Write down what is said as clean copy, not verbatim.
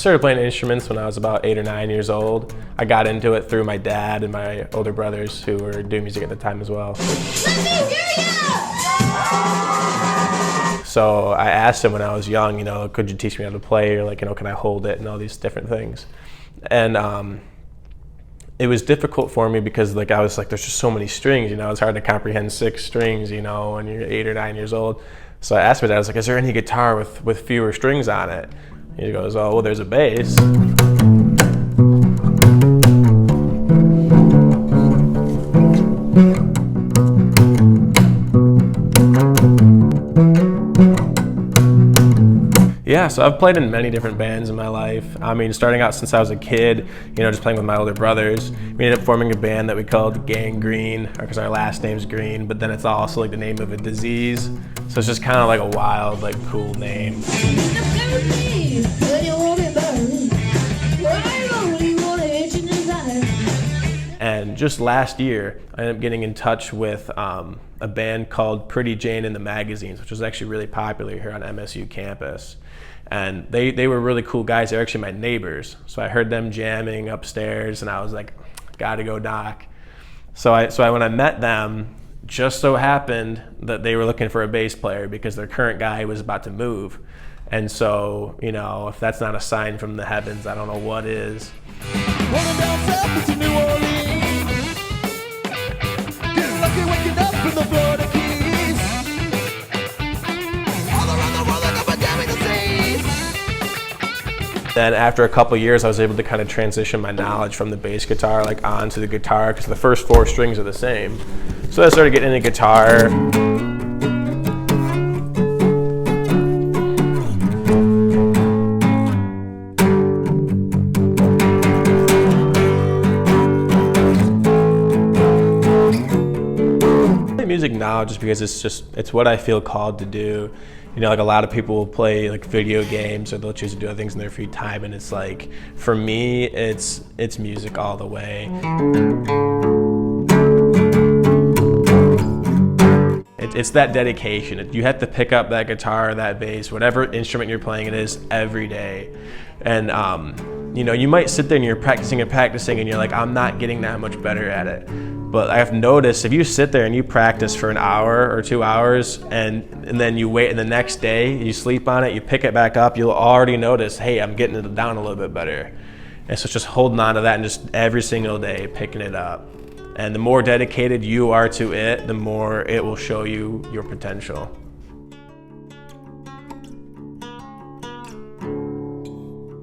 started playing instruments when I was about 8 or 9 years old. I got into it through my dad and my older brothers who were doing music at the time as well. Let me hear ya! So I asked him when I was young, you know, could you teach me how to play, or like, you know, can I hold it and all these different things. And it was difficult for me because like I was like, there's just so many strings, you know, it's hard to comprehend 6 strings, you know, when you're 8 or 9 years old. So I asked my dad, I was like, is there any guitar with fewer strings on it? He goes, oh, well, there's a bass. Yeah, so I've played in many different bands in my life. I mean, starting out since I was a kid, you know, just playing with my older brothers. We ended up forming a band that we called Gang Green, because our last name's Green, but then it's also like the name of a disease. So it's just kind of like a wild, like cool name. And just last year, I ended up getting in touch with a band called Pretty Jane and the Magazines, which was actually really popular here on MSU campus. And they were really cool guys. They were actually my neighbors. So I heard them jamming upstairs and I was like, gotta go knock. So when I met them, just so happened that they were looking for a bass player because their current guy was about to move. And so, you know, if that's not a sign from the heavens, I don't know what is. Then after a couple years, I was able to kind of transition my knowledge from the bass guitar like onto the guitar, because the first 4 strings are the same. So I started getting into guitar. I play music now just because it's what I feel called to do. You know, like a lot of people will play like video games or they'll choose to do other things in their free time, and it's like, for me, it's music all the way. It's that dedication. You have to pick up that guitar or that bass, whatever instrument you're playing it is, every day. And you know, you might sit there and you're practicing and you're like, I'm not getting that much better at it. But I've noticed if you sit there and you practice for an hour or 2 hours and then you wait, and the next day you sleep on it, you pick it back up, you'll already notice, hey, I'm getting it down a little bit better. And so it's just holding on to that and just every single day picking it up. And the more dedicated you are to it, the more it will show you your potential.